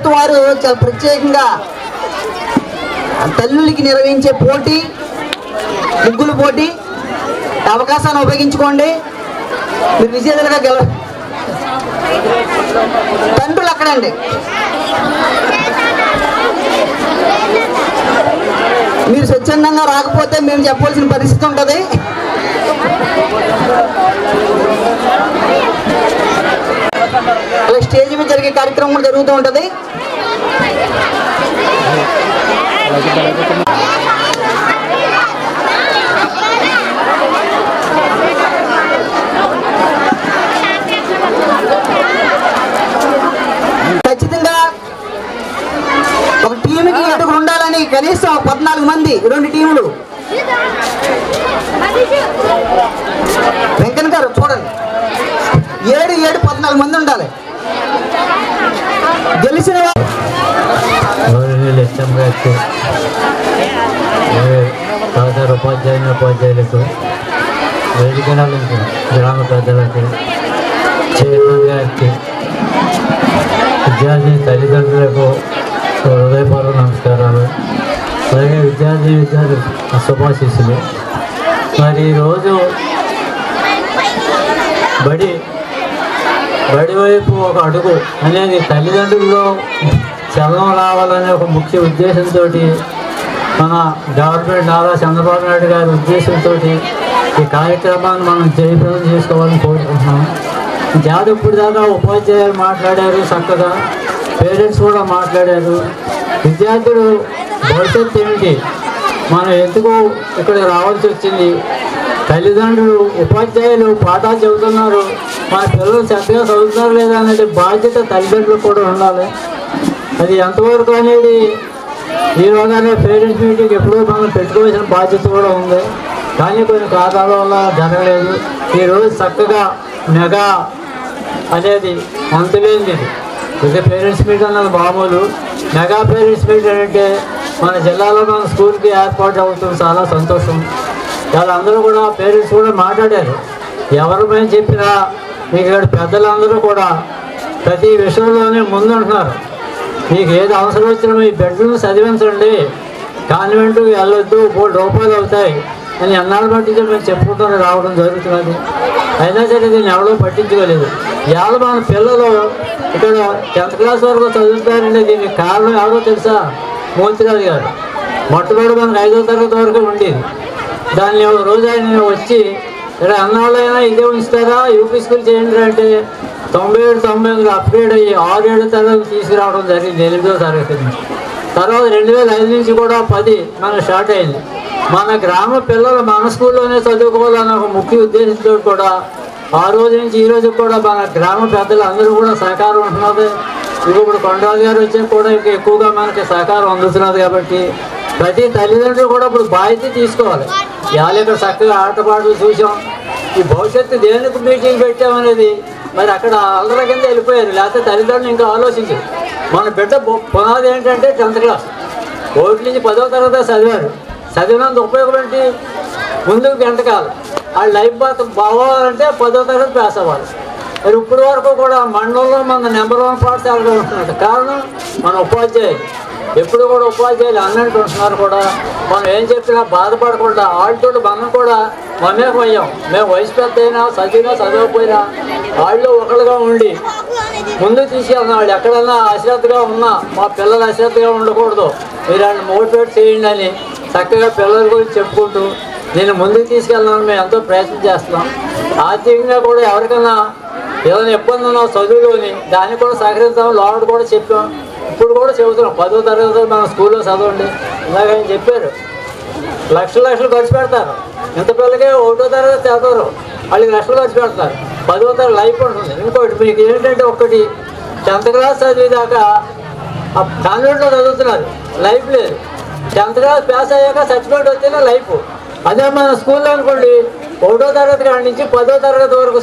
ప్రభుత్వం వారు చాలా ప్రత్యేకంగా తల్లులకి నిర్వహించే పోటీ, ముగ్గులు పోటీ అవకాశాన్ని ఉపయోగించుకోండి. మీరు విజేతలుగా తండ్రులు అక్కడండి. మీరు స్వచ్ఛందంగా రాకపోతే మేము చెప్పవలసిన పరిస్థితి ఉంటుంది. అలా స్టేజ్ మీద జరిగే కార్యక్రమం కూడా జరుగుతూ ఉంటుంది. ఖచ్చితంగా ఒక టీంకి ఎటుకు ఉండాలని కనీసం 14 మంది 2 టీములు. వెంకన్న గారు చూడండి, 7 14 మంది ఉండాలి. గెలిచిన సహచార ఉపాధ్యాయులకు, వేదికల గ్రామ పెద్దలకు, చైర్మన్ గారికి, విద్యార్థి తల్లిదండ్రులకు హృదయపూర్వక నమస్కారాలు. అలాగే విద్యార్థి శుభాశీస్సులు. మరి ఈరోజు బడి వైపు ఒక అడుగు అనేది తల్లిదండ్రుల్లో చలనం రావాలనే ఒక ముఖ్య ఉద్దేశంతో మన గవర్నమెంట్ నారా చంద్రబాబు నాయుడు గారి ఉద్దేశంతో ఈ కార్యక్రమాన్ని మనం జయప్రదం చేసుకోవాలని కోరుకుంటున్నాం. ఇప్పుడు దాకా ఉపాధ్యాయులు మాట్లాడారు, చక్కగా పేరెంట్స్ కూడా మాట్లాడారు. విద్యార్థులు భవిష్యత్తు ఏమిటి, మనం ఎందుకు ఇక్కడ రావాల్సి వచ్చింది, తల్లిదండ్రులు ఉపాధ్యాయులు పాఠాలు చెబుతున్నారు, మన పిల్లలు చక్కగా చదువుతున్నారు లేదా అనేది బాధ్యత తల్లిదండ్రులు కూడా ఉండాలి. అది ఎంతవరకు అనేది ఈరోజునే పేరెంట్స్ మీటింగ్ ఎప్పుడో మనం పెట్టుకోవాల్సిన బాధ్యత కూడా ఉంది. కానీ కొన్ని కారణాల వల్ల జరగలేదు. ఈరోజు చక్కగా మెగా అనేది అంతులేనిది. ఇక పేరెంట్స్ మీట్ అన్నది మామూలు, మెగా పేరెంట్స్ మీట్ అంటే మన జిల్లాలో మన స్కూల్కి ఏర్పాటు అవుతుంది. చాలా సంతోషం. వాళ్ళందరూ కూడా పేరెంట్స్ కూడా మాట్లాడారు. ఎవరు మేము చెప్పినా మీకు ఇక్కడ పెద్దలందరూ కూడా ప్రతి విషయంలోనే ముందు అంటున్నారు. మీకు ఏది అవసరం వచ్చినా మీ బిడ్డలను చదివించండి, కాన్వెంట్కి వెళ్ళొద్దు, 3 రూపాయలు అవుతాయి అని అన్నాడు బట్టి మేము చెప్పుకుంటూనే రావడం జరుగుతున్నది. అయినా సరే దీన్ని ఎవరో పట్టించుకోలేదు. ఇవాళ మన పిల్లలు ఇక్కడ 10th క్లాస్ వరకు చదువుతారంటే దీనికి కారణం ఎవరో తెలుసా? మూర్తిరాజు గారు. మొట్టమొదటి మనకు 5వ తరగతి వరకు ఉండేది. దాన్ని ఒక రోజు ఆయన వచ్చి ఇక్కడ అన్నవాళ్ళైనా ఇదే ఉంచుతారా, యూపీ స్కూల్ చేయండి అంటే 97-98 అప్గ్రేడ్ అయ్యి 6-7 తరగతి తీసుకురావడం జరిగింది, 8వ తరగతి నుంచి. తర్వాత 2005 నుంచి కూడా 10 మనకు స్టార్ట్ అయింది. మన గ్రామ పిల్లలు మన స్కూల్లోనే చదువుకోవాలన్న ఒక ముఖ్య ఉద్దేశంతో కూడా ఆ రోజు నుంచి ఈ రోజు కూడా మన గ్రామ పెద్దలు అందరూ కూడా సహకారం ఉంటున్నది. ఇప్పుడు కొండరాజు గారు వచ్చి కూడా ఇంకా ఎక్కువగా మనకి సహకారం అందుతున్నది. కాబట్టి ప్రతి తల్లిదండ్రులు కూడా ఇప్పుడు బాధ్యత తీసుకోవాలి. ఇవాళ ఇక్కడ చక్కగా ఆటపాటలు చూసాం. ఈ భవిష్యత్తు దేనికి మీటింగ్ పెట్టామనేది మరి అక్కడ అల్లరి కింద వెళ్ళిపోయారు. లేకపోతే తల్లిదండ్రులు ఇంకా ఆలోచించారు. మన బిడ్డ పునాది ఏంటంటే 10th క్లాస్, 1 నుంచి 10వ తరగతి చదివారు. చదివినంత ఉపయోగం ఏంటి? ముందుకు గంటకాలు ఆ లైఫ్ బాగోవాలంటే 10వ తరగతి పాస్ అవ్వాలి. మరి ఇప్పటి వరకు కూడా మండలంలో మన నెంబర్ 1 పాఠశాలలో ఉంటున్నట్టు కారణం మన ఉపాధ్యాయులు. ఎప్పుడు కూడా ఉపాధ్యాయులు అన్నట్టు ఉంటున్నారు. కూడా మనం ఏం చెప్పినా బాధపడకుండా వాళ్ళతో మనం కూడా మమేకమయ్యాం. మేము వయసు పెద్ద అయినా చదివినా చదవకపోయినా వాళ్ళు ఒకళ్ళుగా ఉండి ముందుకు తీసుకెళ్తున్నాం. వాళ్ళు ఎక్కడన్నా అశ్రద్ధగా ఉన్నా మా పిల్లలు అశ్రద్ధగా ఉండకూడదు, మీరు ఆయన మోటివేట్ చేయండి అని చక్కగా పిల్లల గురించి చెప్పుకుంటూ నేను ముందుకు తీసుకెళ్ళాలని మేము ఎంతో ప్రయత్నం చేస్తున్నాం. ఆర్థికంగా కూడా ఎవరికైనా ఏదైనా ఇబ్బంది ఉన్నా చదువులోని దాన్ని కూడా సహకరిస్తాం. లోపల కూడా చెప్పాం, ఇప్పుడు కూడా చెబుతున్నాం. 10వ తరగతి మన స్కూల్లో చదవండి. ఇలాగని చెప్పారు. లక్షలు ఖర్చు పెడతారు. ఇంత పిల్లలకే 1వ తరగతి చదవరు, వాళ్ళకి లక్షలు ఖర్చు పెడతారు. 10వ తరగతి లైఫ్ ఉంటుంది. ఇంకోటి మీకు ఏంటంటే ఒకటి 10th క్లాస్ చదివేదాకా కాన్వెంట్లో చదువుతున్నారు, లైఫ్ లేదు. 10th క్లాస్ పాస్ అయ్యాక సర్టిఫికేట్ వస్తేనే లైఫ్. అదే మన స్కూల్లో అనుకోండి 1వ తరగతి కాడి నుంచి 10వ తరగతి వరకు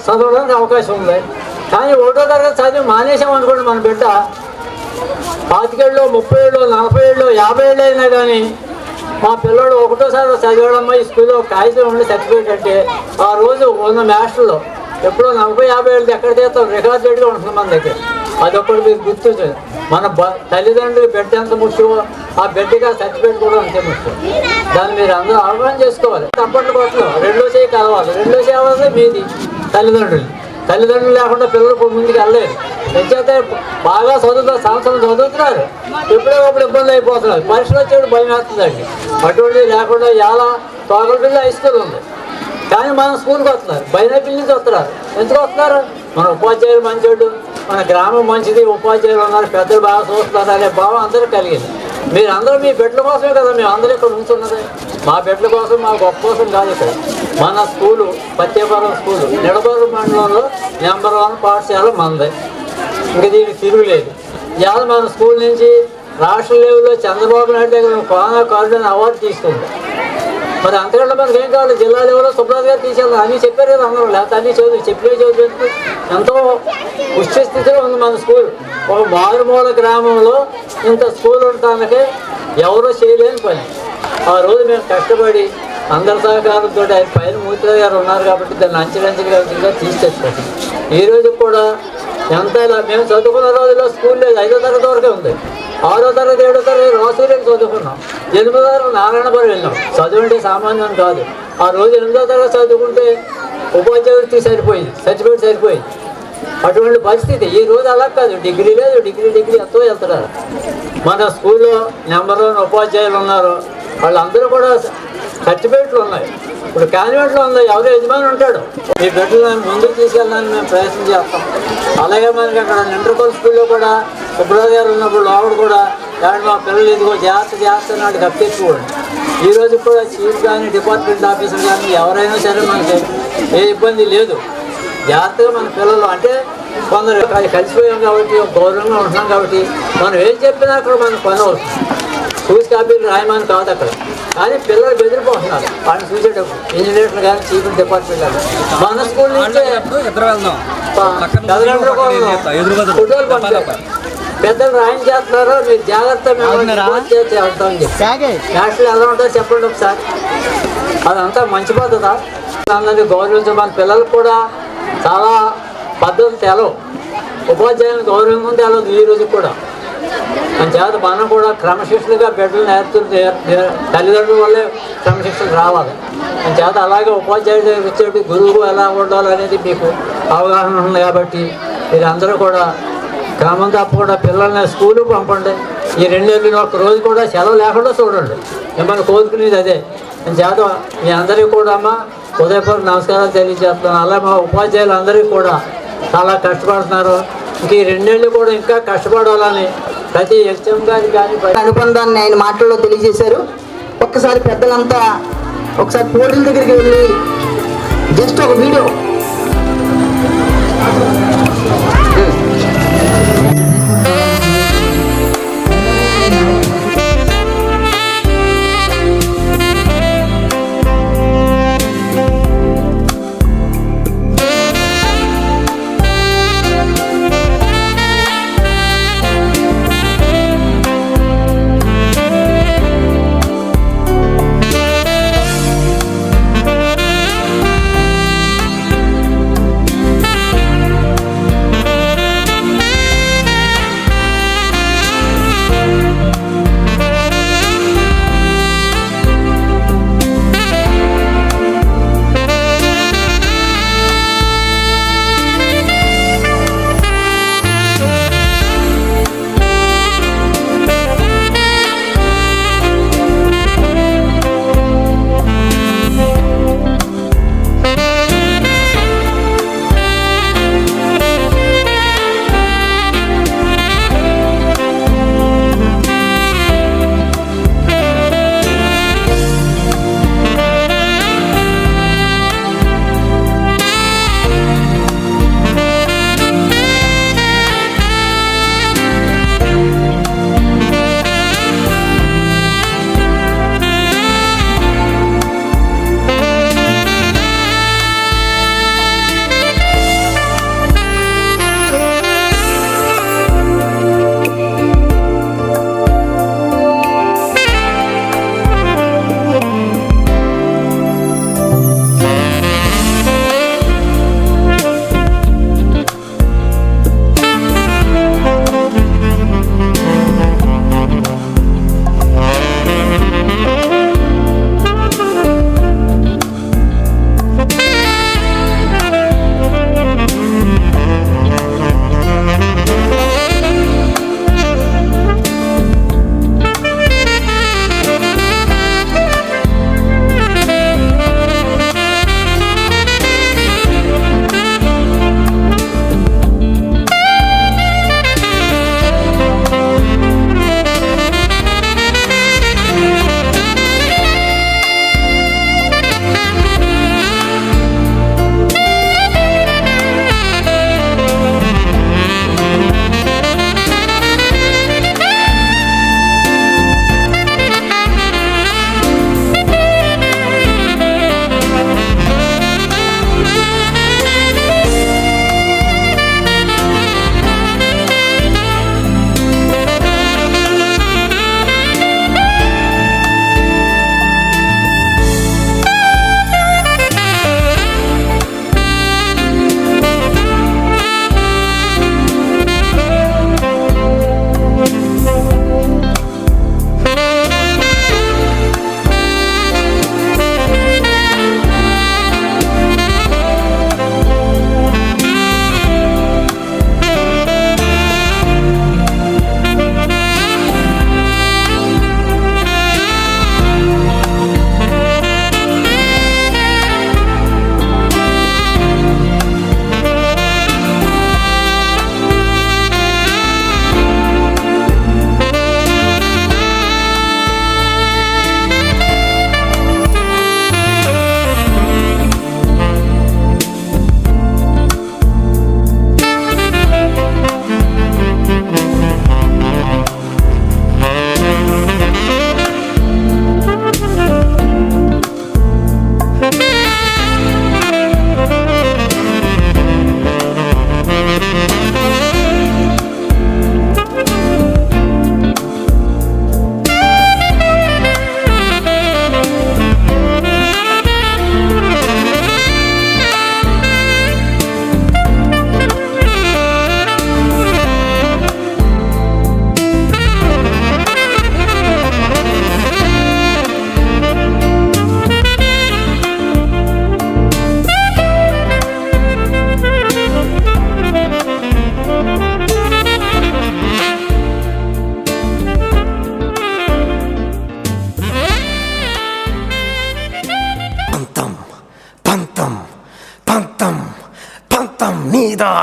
చదవడానికి అవకాశం ఉంది. కానీ 1వ తరగతి చదివి మానేసామనుకోండి మన బిడ్డ 25 ఏళ్ళు, 30 ఏళ్ళు, 40 ఏళ్ళు, 50 ఏళ్ళు అయినా కానీ మా పిల్లడు 1వ తరగతి చదివాడమ్మా ఈ స్కూల్లో కాగితం ఉండి సర్టిఫికేట్ అంటే ఆ రోజు ఉన్న మాస్టర్లో ఎప్పుడో 40-50 ఏళ్ళు ఎక్కడ చేస్తాం రికార్డ్ రేట్గా ఉంటుంది మన దగ్గర. అదొకటి మీరు గుర్తుంచండి. మన తల్లిదండ్రులు బిడ్డ ఎంత ముఖ్యమో ఆ బిడ్డగా సర్టిఫికేట్ కూడా అంతే ముఖ్యం. దాన్ని మీరు అందరూ అవగాహన చేసుకోవాలి. తప్పట్లు కొట్టలు రెండో చేయి కలవాలి. రెండో చేయాలి మీది తల్లిదండ్రులు లేకుండా పిల్లలు ముందుకు వెళ్ళలేరు. ఎంచేతే బాగా చదువుతారు, సంవత్సరం చదువుతున్నారు, ఎప్పుడప్పుడు ఇబ్బంది అయిపోతున్నారు, పరీక్షలు వచ్చేప్పుడు భయం వేస్తుందండి. అటువంటిది లేకుండా ఎలా తోకలపల్లి హై స్కూల్ ఉంది, కానీ మనం స్కూల్కి వస్తున్నారు, బైనపల్లి నుంచి వస్తున్నారు. ఎందుకు వస్తున్నారు? మన ఉపాధ్యాయులు మంచోడు, మన గ్రామం మంచిది, ఉపాధ్యాయులు ఉన్నారు, పెద్దలు బాగా చూస్తున్నారు అనే భావం అందరూ కలిగింది. మీరందరూ మీ బిడ్డల కోసమే కదా మేము అందరూ ఇక్కడ ఉంటున్నది. మా బిడ్డల కోసం, మా గొప్ప కోసం కాదు. ఇక్కడ మన స్కూలు పత్యపురం స్కూలు నిడబరు మండలంలో నెంబర్ 1 పాఠశాల మనది. ఇంకా దీనికి తిరుగులేదు. ఇవాళ మన స్కూల్ నుంచి రాష్ట్ర లెవెల్లో చంద్రబాబు నాయుడు దగ్గర కోనా కారుడని అవార్డు తీసుకుంది. మరి అంతకంటే మనకి ఏం కావాలి? జిల్లా లెవెల్లో సుబ్రాజ్ గారు తీసుకెళ్ళాలి. అన్నీ చెప్పారు కదా అందరూ, లేకపోతే అన్నీ చదువు ఎంతో ఉచ్చ స్థితిలో ఉంది మన స్కూల్. ఒక మారుమూల గ్రామంలో ఇంత స్కూల్ ఉండటానికి ఎవరో చేయలేని పని. ఆ రోజు మేము కష్టపడి అందరి సహకారంతో ఆయన పైన మూర్తిరావు గారు ఉన్నారు కాబట్టి దాన్ని అంచెలంచెలుగా తీసుకొచ్చుకుంటాం. ఈ రోజు కూడా ఎంత ఇలా మేము చదువుకున్న రోజుల్లో స్కూల్ లేదు, 5వ తరగతి వరకే ఉంది. 6వ తరగతి 7వ తరగతి రాసూరికి చదువుకున్నాం. 8వ తరగతి నారాయణపురం వెళ్ళాం. చదువు అంటే సామాన్యం కాదు. ఆ రోజు 8వ తరగతి చదువుకుంటే ఉపాధ్యాయుడికి సరిపోయింది, సర్టిఫికేట్ సరిపోయింది. అటువంటి పరిస్థితి. ఈ రోజు అలా కాదు, డిగ్రీ లేదు, డిగ్రీ ఎంతో వెళ్తున్నారు. మన స్కూల్లో నెంబర్ 1 ఉపాధ్యాయులు ఉన్నారు, వాళ్ళందరూ కూడా సర్టిఫికేట్లు ఉన్నాయి. ఇప్పుడు కాన్వెంట్లో ఉంది, ఎవరో యజమాని ఉంటాడు. మీ బిడ్డలను ముందుకు తీసుకెళ్ళడానికి మేము ప్రయత్నం చేస్తాం. అలాగే మనకి అక్కడ ఇంటర్కోల్ స్కూల్లో కూడా సుబ్రాజ్ గారు ఉన్నప్పుడు లోపల కూడా దాంట్లో మా పిల్లలు ఇదిగో జాగ్రత్త నాడు కప్పించుకోండి. ఈ రోజు కూడా చీఫ్ కానీ డిపార్ట్మెంట్ ఆఫీసర్ కానీ ఎవరైనా సరే మనకి ఏ ఇబ్బంది లేదు. జాగ్రత్తగా మన పిల్లలు అంటే కొందరు కలిసిపోయాం కాబట్టి గౌరవంగా ఉంటున్నాం కాబట్టి మనం ఏం చెప్పినా అక్కడ మనకు పని అవుతుంది. చూసి కాపీలు రాయమని కాదు అక్కడ, కానీ పిల్లలు బెదిరిపోతున్నారు వాళ్ళని చూసేటప్పుడు. ఇంజనీర్లు కానీ చీఫ్ డిపార్ట్మెంట్ కానీ మన స్కూల్ నుంచే ఫోటోలు పంపారు. పెద్దలు రాయం చేస్తున్నారు, మీరు జాగ్రత్త క్యాస్ట్లు ఎలా ఉంటారో చెప్పండి ఒకసారి. అదంతా మంచి పద్ధత. అందరినీ గౌరవించడం. మన పిల్లలకు కూడా చాలా పద్ధతులు తెలవు, ఉపాధ్యాయులను గౌరవం తెలవదు ఈ రోజు కూడా. అంచేత మనం కూడా క్రమశిక్షణగా బిడ్డలు తల్లిదండ్రుల వల్లే క్రమశిక్షణ రావాలి. అంచేత అలాగే ఉపాధ్యాయుడు దగ్గర వచ్చేటి గురువు ఎలా ఉండాలనేది మీకు అవగాహన ఉంది కాబట్టి మీరు అందరూ కూడా క్రమం తప్పకుండా పిల్లల్ని స్కూలుకు పంపండి. ఈ 2 నెలలు ఒక్క రోజు కూడా సెలవు లేకుండా చూడండి. మిమ్మల్ని కోరుకునేది అదే. అంచేత మీ అందరికీ కూడా అమ్మా ఉదయపూర్వక నమస్కారాలు తెలియజేస్తున్నాను. అలా మా ఉపాధ్యాయులు అందరికీ కూడా చాలా కష్టపడుతున్నారు. ఇంక ఈ 2 నెలలు కూడా ఇంకా కష్టపడాలని ప్రతి హెచ్ఎం గారి కానీ అనుబంధాన్ని ఆయన మాటల్లో తెలియజేశారు. ఒక్కసారి పెద్దలంతా ఒకసారి పోటీల దగ్గరికి వెళ్ళి జస్ట్ ఒక వీడియో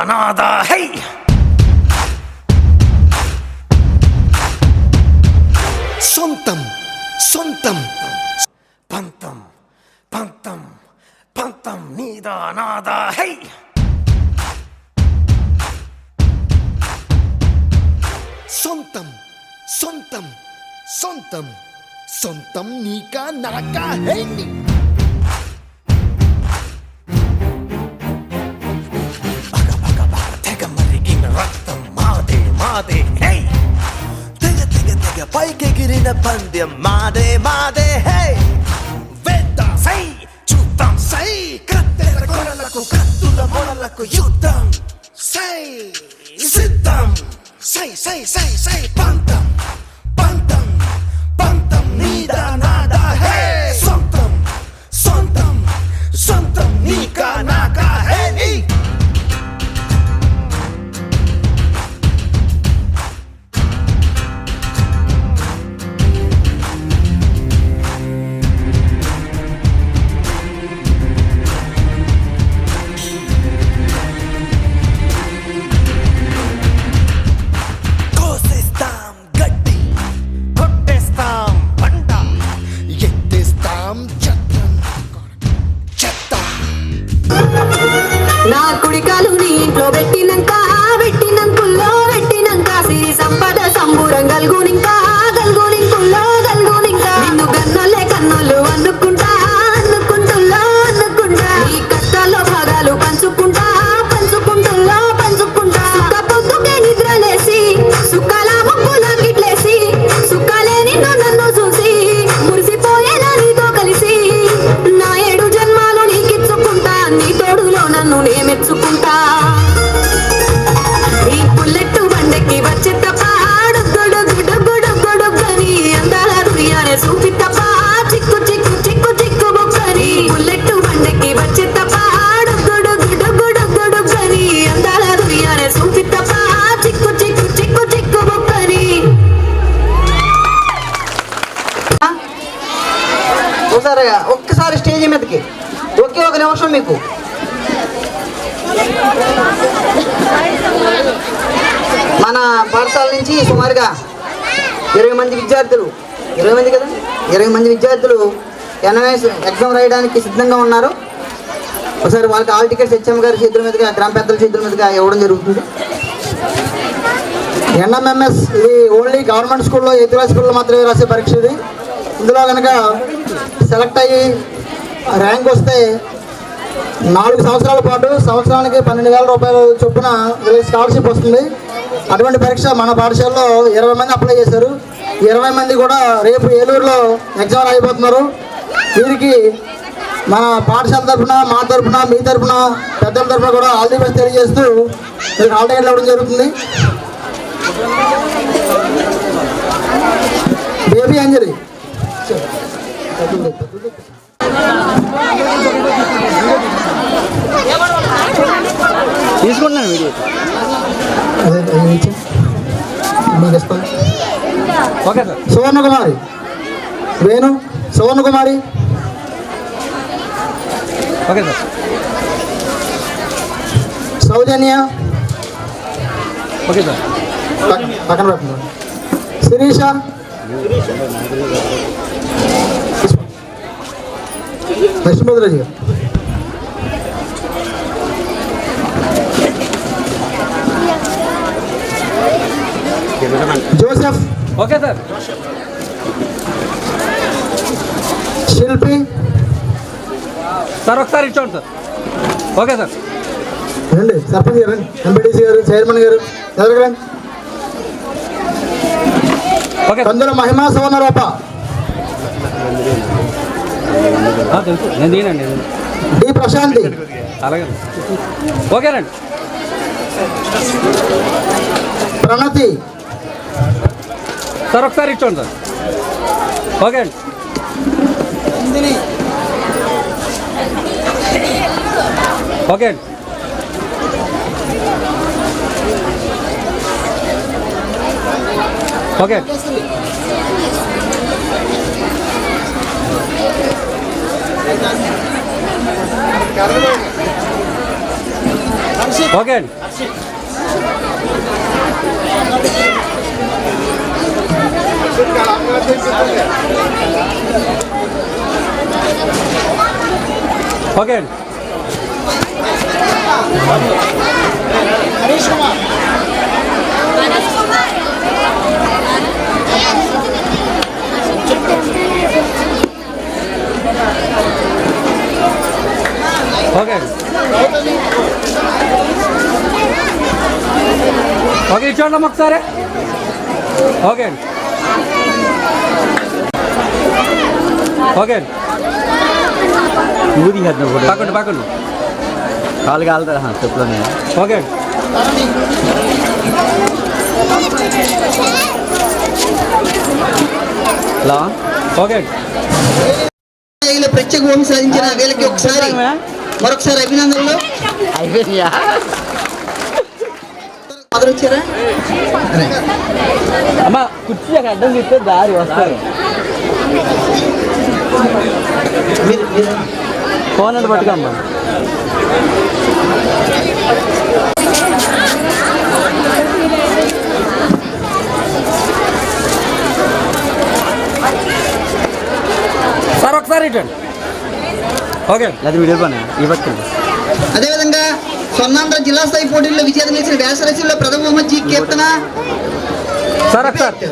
నాదా హై సొంతం సొంతం పంతం పంతం పంతం నీదా నాదా హై సొంతం సొంతం సొంతం సొంతం నీకా నాకా హై రక్తం మాదే మాదే హే తెగ తెగ తెగ పైకెగిరిన పందెం మాదే మాదే హే వేద్దాం సై చూద్దాం సై కత్తెర కొరలకు కత్తుల మొరలకు యుద్ధం సై సిద్ధం సై సై సై సై పంతం పంతం పంతం నీదా నాదా హే సొంతం సొంతం సొంతం నీకా నాకా హే నీ నా కుడికాలు నీ ఇంట్లో పెట్టినంక పెట్టినంకుల్లో పెట్టినంక సిరి సంపద సంబూరం గల్గునింకా గల్గునింకుల్లో గల్గునింకా నిన్ను గన్నోళ్ళే కన్నోళ్ళు అనుకుంటా అనుకుంటుల్లో అనుకుంటా నీ కష్టాల్లో భాగాలు పంచుకుంటా పంచుకుంటుల్లో పంచుకుంటా సుఖ పొద్దుకే నిద్రలేసి సుఖాల ముక్కుల గిట్లేసి సుఖాలే నిన్ను నన్ను చూసి మురిసిపోయేలా నీతో కలిసి నా 7 జన్మాలు నీకిచ్చుకుంటా నీ తోడులో నన్ను నే మెచ్చుకుంటా ఈ బుల్లెట్టు బండెక్కి వచ్చే తప్ప గుడుగుడుగుడుగుడుగని అందాల దునియానే చూపి తప్ప చిక్కు చిక్కు చిక్కు చిక్కు బొక్కని బుల్లెట్టు బండెక్కి వచ్చే తప్ప గుడుగుడుగుడుగుడుగని అందాల దునియానే చూపి తప్ప చిక్కు చిక్కు చిక్కు చిక్కు బొక్కని ఒక్కసారి స్టేజ్ మీదకి ఒకే ఒక నిమిషం మీకు మన పాఠశాల నుంచి సుమారుగా 20 మంది విద్యార్థులు 20 మంది కదా 20 మంది విద్యార్థులు ఎన్ఎంఎస్ ఎగ్జామ్ రాయడానికి సిద్ధంగా ఉన్నారు. ఒకసారి వాళ్ళకి ఆల్ టికెట్స్ హెచ్ఎం గారి చేతుల మీదుగా గ్రామ పెద్దల చేతుల మీదుగా ఇవ్వడం జరుగుతుంది. ఎన్ఎంఎంఎస్ ఇది ఓన్లీ గవర్నమెంట్ స్కూల్లో 8th క్లాస్ స్కూల్లో మాత్రమే రాసే పరీక్ష ఇది. ఇందులో కనుక సెలెక్ట్ అయ్యి ర్యాంక్ వస్తే 4 సంవత్సరాల పాటు సంవత్సరానికి 12,000 రూపాయలు చొప్పున స్కాలర్షిప్ వస్తుంది. అటువంటి పరీక్ష మన పాఠశాలలో 20 మంది అప్లై చేశారు. 20 మంది కూడా రేపు ఏలూరులో ఎగ్జామ్ అయిపోతున్నారు. వీరికి మన పాఠశాల తరఫున మా తరఫున మీ తరఫున పెద్దల తరఫున కూడా ఆల్ ది బెస్ట్ తెలియజేస్తూ మీకు హాల్ టికెట్లు ఇవ్వడం జరుగుతుంది. బేబీ అంజలి తీసుకుంటున్నాను video okay sir. Suvarnakumari Venu Suvarnakumari okay sir. Soujanya okay sir. పక్కన పెట్టండి. శిరీష లక్ష్మీభద్రాజు గారు Joseph okay sir. Shilpi sir ఒకసారి ఇచ్చోండి సార్. Okay sir. రండి సర్పంచ్ గారు రండి, ఎంపీటీసీ గారు, చైర్మన్ గారు ఎదగరండి. ఓకే కందుల మహిమా సువర్ణరూప తెలుసు నేను తీనండి. డి ప్రశాంతి అలాగే ఓకేనండి. ప్రణతి సార్ ఒకసారి ఇచ్చోండి సార్. ఓకే అండి. ఓకే అండి. ఓకే ఓకే అండి. ఓకే అండి. ఓకే అండి. ఓకే ఇచ్చోండమ్మా ఒకసారి. ఓకే అండి. ఓకే అండి. పక్కన పక్కన కాలు కాలుతా చెప్పులోనే. ఓకే అండి. హలో. ఓకే అండి. ప్రత్యేక హోం సాధించిన వీళ్ళకి ఒకసారి మరొకసారి అభినందనలు. అయిపోయిందా? మొదలు వచ్చారా? అమ్మ కుర్చీ అడ్డం తిప్పితే దారి వస్తారు. ఫోన్ అంటే పట్టుకోమ్మా. సార్ ఒకసారి ఇటండి. ఓకే లేదా వీడియో పని ఈ పట్టుకోండి. అదేవిధంగా స్వర్ణాంధ్ర జిల్లా స్థాయి పోటీల్లో విజేత నిలిచిన వ్యాసరచనలో ప్రథమ బహుమతి కీర్తన, సార్ ఒకసారి.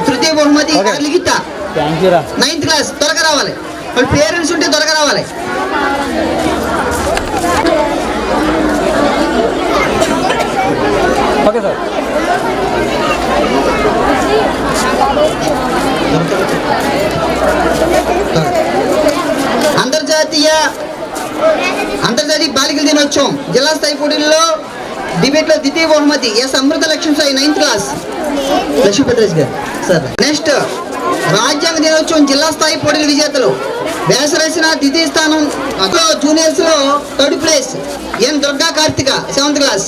తృతీయ బహుమతి లిఖిత థ్యాంక్ యూ రా. 9th class. త్వరగా రావాలి, వాళ్ళ పేరెంట్స్ ఉంటే త్వరగా రావాలి. Okay sir. అంతర్జాతీయ బాలికల దినోత్సవం జిల్లా స్థాయి పోటీల్లో డిబేట్లో ద్వితీయ బహుమతి ఎస్ అమృత లక్ష్మీ సాయి 9th క్లాస్ లక్ష్మీపతిరాజ్ గారు సార్. నెక్స్ట్ రాజ్యాంగ దినోత్సవం జిల్లా స్థాయి పోటీల విజేతలు వ్యాసరచన ద్వితీయ స్థానం, జూనియర్స్ లో 3rd ప్లేస్ ఎన్ దుర్గా కార్తిక 7th క్లాస్.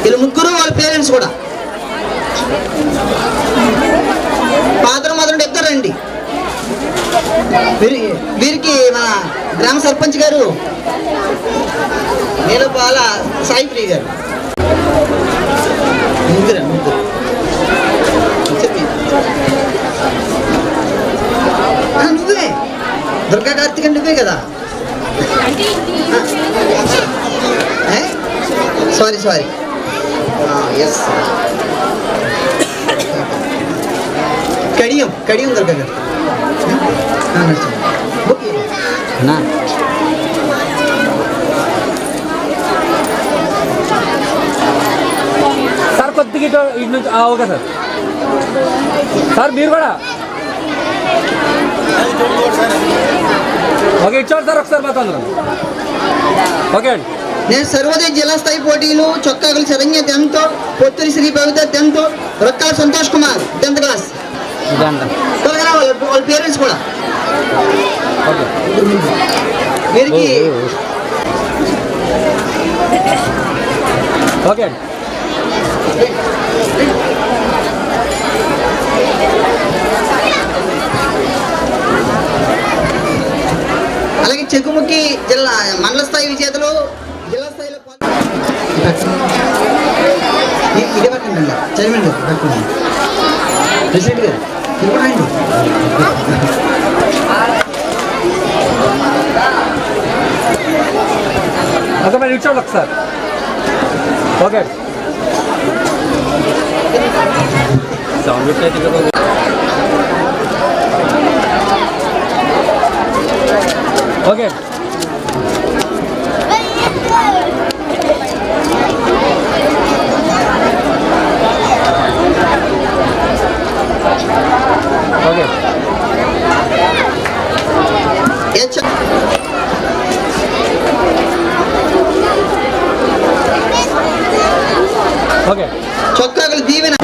వీళ్ళు ముగ్గురు వాళ్ళ పేరెంట్స్ కూడా. ఫాదర్ మదర్ చెప్తారండి. వీరికి మన గ్రామ సర్పంచ్ గారు నీలపాల సాయిప్రియ గారు. ముగ్గురు నువ్వే దుర్గా కార్తిక నువ్వే కదా. సారీ ఎస్ కడియం దుర్గా గారు. సార్ కొద్దిగా ఇటు నుంచి ఓకే సార్. సార్ మీరు కూడా ఓకే ఇచ్చాడు సార్ ఒకసారి మాతో అందరం. ఓకే అండి. నేను సర్వోదయ జిల్లా స్థాయి పోటీలు Chokkakulu Saranya 10th, Potturi Sri Pavitha 10th, Rokkala Santosh Kumar 10th class. త్వరగా వాళ్ళ పేరెంట్స్ కూడా. వీరికి ఓకే అండి. అలాగే చెక్కుముక్కి జిల్లా మండల స్థాయి విజేతలు జిల్లా స్థాయిలో ఇదే పట్టండి చదివండి ప్రెసిడెంట్ గారు తిరుగునండి. ఓకే మరి ఇచ్చాడు ఒకసారి. ఓకే ఓకే ఓకే ఓకే చొక్కాకులు దీవెన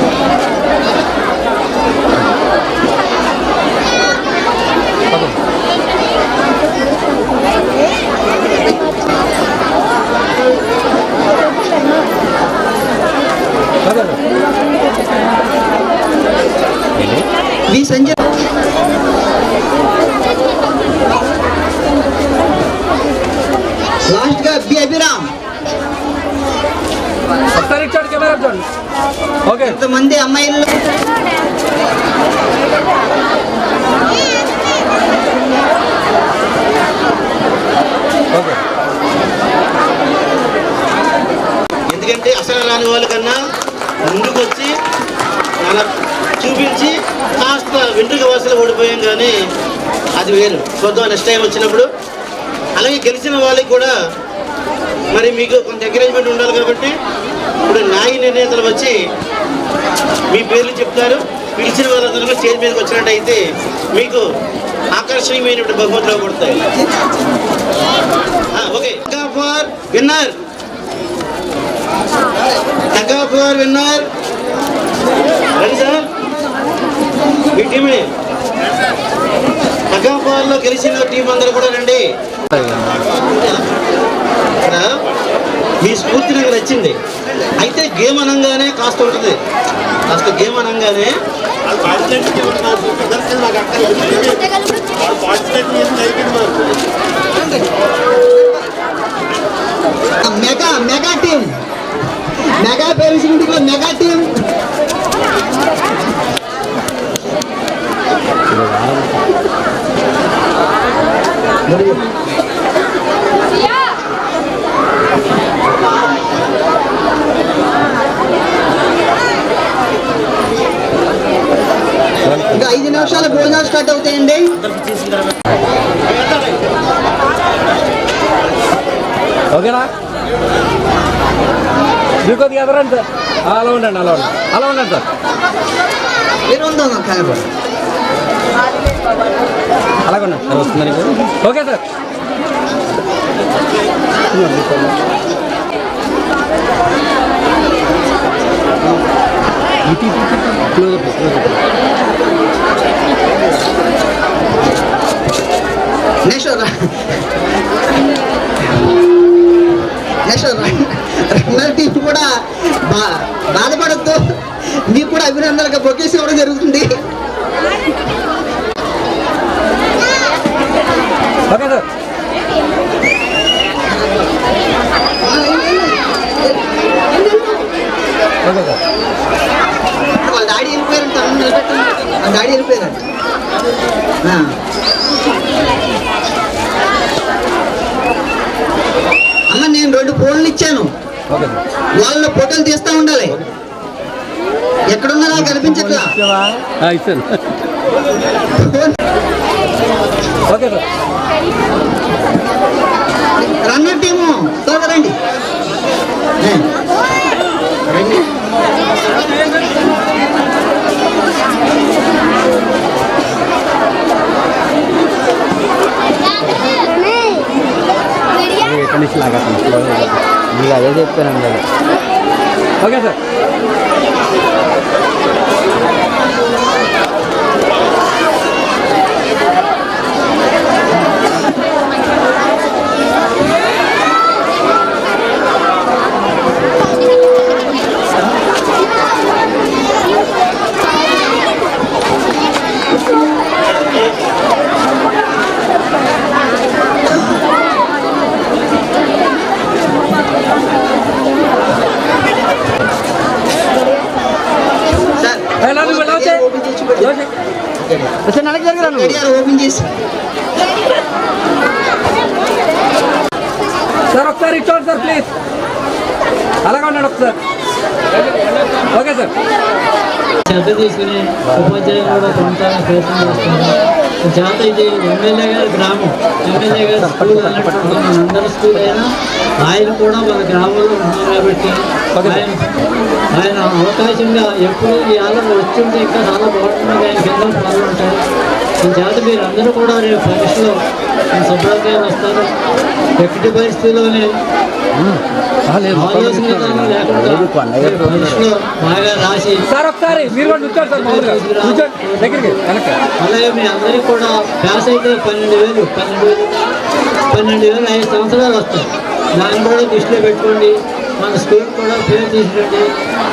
వి సంజయ్. లాస్ట్ గా బి అభిరామ్ ఒకసారి ఇచ్చాడు కెమెరా చూడండి. ఓకే ఎంతమంది అమ్మాయిలు ఓకే. ఎందుకంటే అసలు రాని వాళ్ళకన్నా ముందుకు వచ్చి అలా చూపించి కాస్త వెంట్రుక వరుసలో ఓడిపోయాం, కానీ అది వేరు. చూద్దాం నెక్స్ట్ టైం వచ్చినప్పుడు. అలాగే గెలిచిన వాళ్ళకి కూడా మరి మీకు కొంత ఎంకరేజ్మెంట్ ఉండాలి కాబట్టి ఇప్పుడు న్యాయ నిర్ణేతలు వచ్చి మీ పేర్లు చెప్తారు. పిలిచిన వాళ్ళందరూ కూడా స్టేజ్ మీదకి వచ్చినట్టయితే మీకు ఆకర్షణీయమైనటువంటి బహుమతులు పడతాయి. Okay, for winner, for winner. రండి సార్, మీ టీమే లో గెలిచిన టీం అందరూ కూడా రండి. ఇక్కడ మీ స్ఫూర్తి నాకు నచ్చింది. అయితే గేమ్ అనగానే కాస్త ఉంటుంది, కాస్త గేమ్ అనగానే మెగా టీం, మెగా పేరెంట్స్ మీటింగ్లో మెగా టీం. ఇంకా 5 నిమిషాల భోజనాలు స్టార్ట్ అవుతాయండి. ఓకేనా? మీరు కొద్దిగా ఎదరండి సార్. అలా ఉండండి, అలా ఉండండి, అలా ఉండండి సార్. మీరు ఉందాం కనపడు. అలాగే ఉండండి సార్. వస్తుందని okay sir. Next runner team కూడా బాధపడద్దు, మీకు కూడా అభినందనలుగా బొకేస్ ఇవ్వడం జరుగుతుంది. Okay sir. Okay sir. వాళ్ళ డాడీ వెళ్ళిపోయారంట, వాళ్ళ డాడీ వెళ్ళిపోయారంట. అమ్మ నేను 2 ఫోన్లు ఇచ్చాను, వాళ్ళ ఫోటోలు తీస్తూ ఉండాలి. ఎక్కడున్నారా కనిపించట్లా. ఇచ్చాను. Okay sir. రన్నర్ టీము త్వరగా రండి. ఎక్కడి నుంచి లాగా మీకు అదే చెప్తానండి. Okay sir. ఓపెన్ చేసి సార్ ఒకసారి ఇచ్చోండి సార్ ప్లీజ్. అలాగే ఉండండి ఒకసారి. Okay sir. శ్రద్ధ తీసుకుని ఉపాధ్యాయులు కూడా కొనసాగే ప్రయత్నం చేస్తున్నారు. చేత ఇది ఎమ్మెల్యే గారి గ్రామం, ఎమ్మెల్యే గారి స్కూల్ అన్నట్టు అందరి స్కూల్ అయినా ఆయన కూడా మన గ్రామంలో ఉన్నారు కాబట్టి ఆయన అవకాశంగా ఎప్పుడు ఈ ఆలయం వచ్చుంటే ఇంకా చాలా బాగుంటుంది. ఆయన కింద పనులు ఉంటాయి. చేత మీరు అందరూ కూడా రేపు పరీక్షలో శుభ్రంగా వస్తారు. ఎట్టి పరిస్థితుల్లోనే ఆలోచన లేకుండా బాగా రాసి సార్ ఒకసారి మీరు కూడా కూర్చోండి సార్. దగ్గరికి అలాగే మీ అందరికీ కూడా పాస్ అయితే 12,000 5 సంవత్సరాలు వస్తాయి. దాన్ని కూడా దృష్టిలో పెట్టుకోండి. మన స్కూల్ కూడా పేరు తీసుకురండి.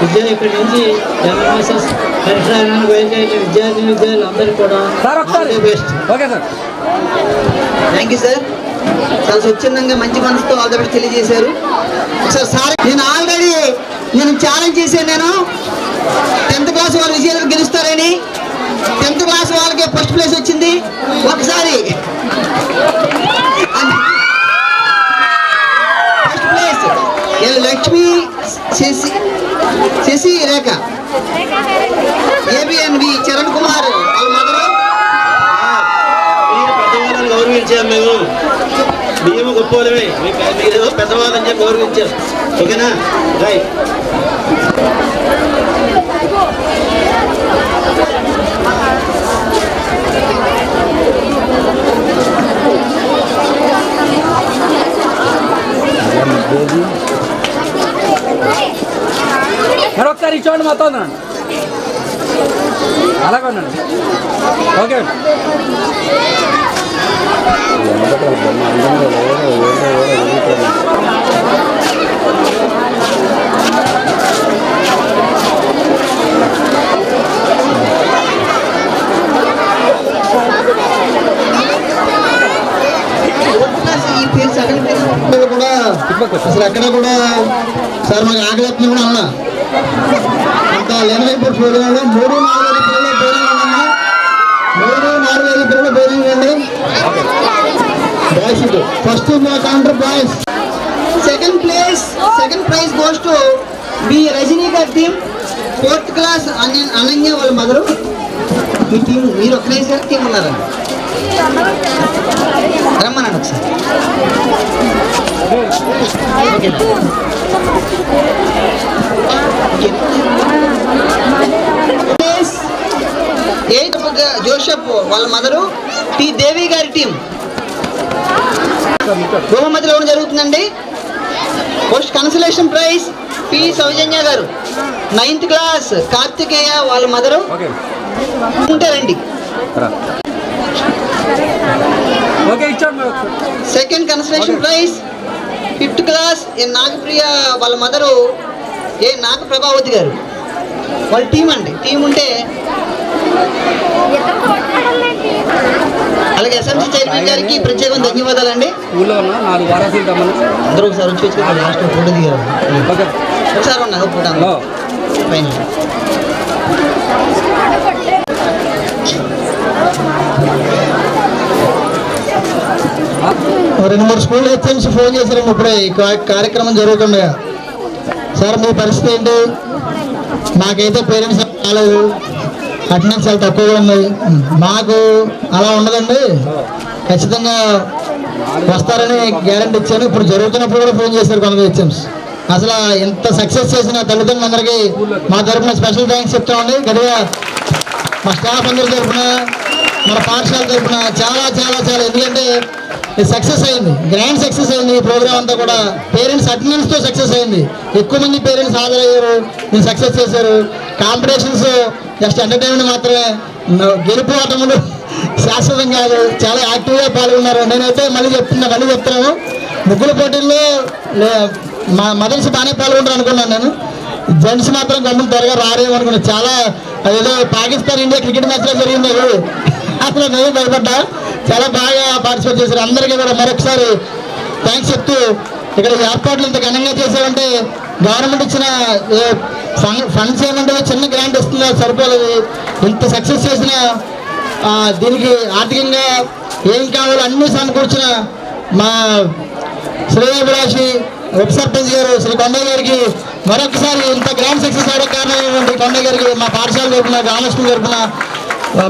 విద్యార్థి ఇక్కడి నుంచి ఎంఎస్ఎస్ పరిసరాలను బయలుదేరిన విద్యార్థులు అందరికీ కూడా సార్ ఒకసారి best. Okay sir. Thank you sir. చాలా స్వచ్ఛందంగా మంచి మనసుతో ఆల్ ద బెస్ట్ తెలియజేశారు. ఒకసారి సార్ నేను ఛాలెంజ్ చేశాను. నేను 10th క్లాస్ వాళ్ళు విజయాలు గెలుస్తారని. 10th క్లాస్ వాళ్ళకి ఫస్ట్ ప్లేస్ వచ్చింది. ఒకసారి ఫస్ట్ ప్లేస్ లక్ష్మి శశి రేఖ, ఏబిఎన్వి చరణ్ కుమార్ వాళ్ళ మదరు. మీరు పెద్దవాళ్ళని గౌరవించాం మేము గొప్పవాళ్ళమే. మీరు పెద్దవాళ్ళని చెప్పి గౌరవించాం. ఓకేనా? రైట్. మరి ఒకసారి ఇచ్చోండి మొత్తం ఉందండి. అలాగే ఉండండి. ఓకే ఈ పేరు సగం పేరు కూడా అసలు ఎక్కడ కూడా సార్ మాకు ఆకలిస్తుంది కూడా అన్నా అంత లేనైపు చూడాలి. 3-4 పిల్లలు పేరెంట్ ఉన్నా 3-4 పిల్లలు పేరెంట్ అండి. Boys first counter boys. Second prize goes to be Rajani గారి టీం. 4th క్లాస్ అనన్య వాళ్ళ మదరు. మీ టీం మీరు ఒక ప్రైజ్ గారి టీం ఉన్నారండి. రమ్మన్నాడు ఒకసారి. జోషప్ వాళ్ళ మదరు టి దేవి గారి టీం బహుమతిలో జరుగుతుందండి. First consolation prize P Soujanya గారు, 9th క్లాస్ కార్తికేయ వాళ్ళ మదరు ఉంటారండి. Second consolation prize 5th class A Nagapriya వాళ్ళ మదరు ఏ నాగ ప్రభావతి గారు వాళ్ళ టీం అండి. టీం ఉంటే అలాగే ఎస్ఎంసీ చైర్మన్ గారికి ప్రత్యేకంగా ధన్యవాదాలండి. అందరూ ఒకసారి వచ్చి లాస్ట్ ఫోటో దిగారు. ఒకసారి ఉన్నారు ఫోటో పైన. రెండు మూడు స్కూల్ హెచ్ఎంసీ ఫోన్ చేశారండి ఇప్పుడే ఈ కార్యక్రమం జరుగుతుండగా. సార్ మీ పరిస్థితి ఏంటి? మాకైతే పేరెంట్స్ రాలేదు, అటెండెన్స్ చాలా తక్కువగా ఉంది. మాకు అలా ఉండదండి, ఖచ్చితంగా వస్తారని గ్యారెంటీ ఇచ్చాను. ఇప్పుడు జరుగుతున్నప్పుడు కూడా ఫోన్ చేశారు కొంత హెచ్ఎంస్. అసలు ఇంత సక్సెస్ చేసిన తల్లిదండ్రులందరికీ మా తరఫున స్పెషల్ థ్యాంక్స్ చెప్తామండి. గట్టిగా మా స్టాఫ్ అందరి తరఫున, మన పాఠశాల తరఫున చాలా చాలా చాలా. ఎందుకంటే సక్సెస్ అయింది, గ్రాండ్ సక్సెస్ అయింది ఈ ప్రోగ్రామ్ అంతా కూడా. పేరెంట్స్ అటెండెన్స్తో సక్సెస్ అయింది. ఎక్కువ మంది పేరెంట్స్ హాజరయ్యారు, మీరు సక్సెస్ చేశారు. కాంపిటీషన్స్ జస్ట్ ఎంటర్టైన్మెంట్ మాత్రమే, గెలుపు ఆటములు శాశ్వతం కాదు. చాలా యాక్టివ్గా పాల్గొన్నారు. నేనైతే మళ్ళీ చెప్తున్నాను, ముగ్గుల పోటీల్లో మా మదర్స్ బాగానే పాల్గొంటారు అనుకున్నాను. నేను జెంట్స్ మాత్రం గమ్మున త్వరగా రారేమో అనుకున్నాను. చాలా అదేదో పాకిస్తాన్ ఇండియా క్రికెట్ మ్యాచ్లో జరిగింది అది, అసలు నేను భయపడ్డా. చాలా బాగా పార్టిసిపేట్ చేశారు. అందరికీ కూడా మరొకసారి థ్యాంక్స్ చెప్తూ, ఇక్కడ ఏర్పాట్లు ఇంత ఘనంగా చేశారంటే గవర్నమెంట్ ఇచ్చిన ఫండ్స్ ఏమంటే చిన్న గ్రాంట్ ఇస్తుందో సరిపోలేదు. ఇంత సక్సెస్ చేసిన దీనికి ఆర్థికంగా ఏం కావాలో అన్నీ సమకూర్చిన మా శ్రేయాభిలాషి ఉప సర్పంచ్ గారు శ్రీ కొండయ్య గారికి మరొకసారి ఇంత గ్రాండ్ సక్సెస్ అవడం కారణం ఏమంటే కొండయ్య గారికి మా పాఠశాల తరఫున, గ్రామస్తుల తరఫున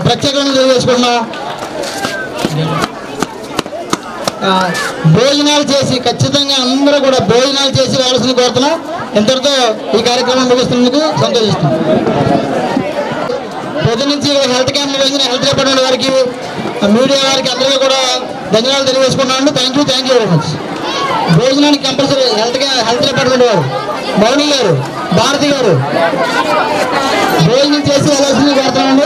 ప్రత్యేకంగా తెలియజేసుకున్నాం. భోజనాలు చేసి ఖచ్చితంగా అందరూ కూడా భోజనాలు చేసి వెళ్ళాల్సింది కోరుతున్నాం. ఇంతటితో ఈ కార్యక్రమం ముగిస్తున్నందుకు సంతోషిస్తున్నాం. పొద్దు నుంచి హెల్త్ క్యాంప్ నిర్వహించిన హెల్త్ డిపార్ట్మెంట్ వారికి, మీడియా వారికి అందరికీ కూడా ధన్యవాదాలు తెలియజేసుకున్నాను. Thank you very much. భోజనానికి కంపల్సరీ హెల్త్ డిపార్ట్మెంట్ వారు, మౌని గారు, భారతి గారు భోజనం చేసి వెళ్ళాల్సింది కోరుతున్నామండి.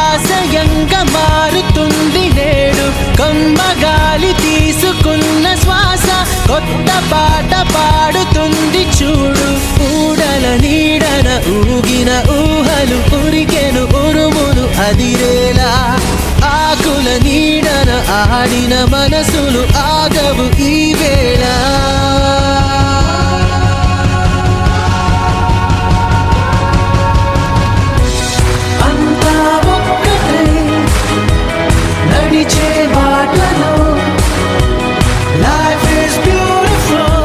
ఆశయంగా మారుతుంది నేడు. కమ్మగాలి తీసుకున్న శ్వాస కొత్త పాట పాడుతుంది చూడు. ఊడల నీడన ఊగిన ఊహలు ఉరికెను ఉరుములు అదిరేలా. ఆకుల నీడన ఆడిన మనసులు ఆగవు ఈ వేళ. అంతా ఒక్కటే నడిచే బాటలో. Life is beautiful,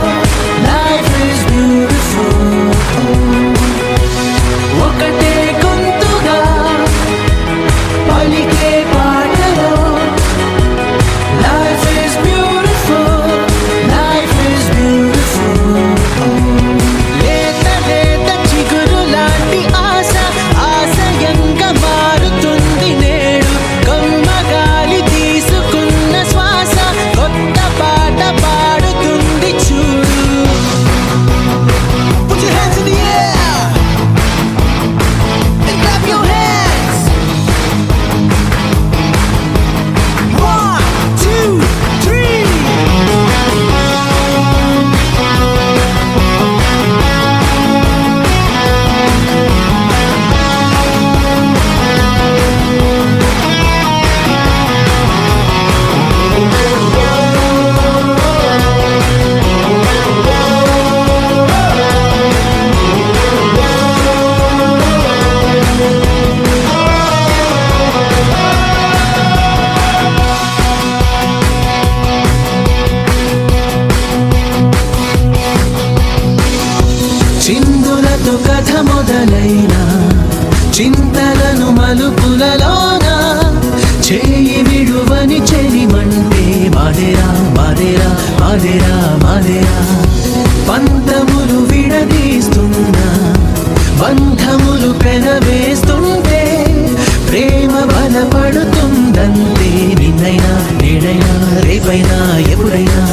life is beautiful. ఒకటే గొంతుగా పలికే పాటలో. Life is beautiful, life is beautiful. లేత లేత చిగురు లాంటి ఆశ ఆశయంగా మారుతుంది నేడు. కమ్మగాలి తీసుకున్న శ్వాస కొత్త పాట పాడుతుంది చూడు. Put your hands in the air and clap your hands. 1, 2, 3. చిందులతో కథ మొదలైన చింతలను మలుపులలోన. చేయి విడువని చెలిమంటే మాదేరా మాదేరా మాదేరా మాదేరా. పంతములు విడదీస్తున్నా బంధములు పెనవేస్తుంటే ప్రేమ బలపడుతుందంతే. నిన్నైనా నేడైనా రేపైనా ఎప్పుడైనా.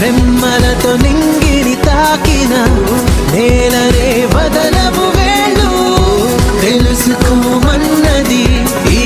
రెమ్మలతో నింగిని తాకిన నేలనే వదలవు వేళ్ళు. తెలుసుకోమన్నది ఈ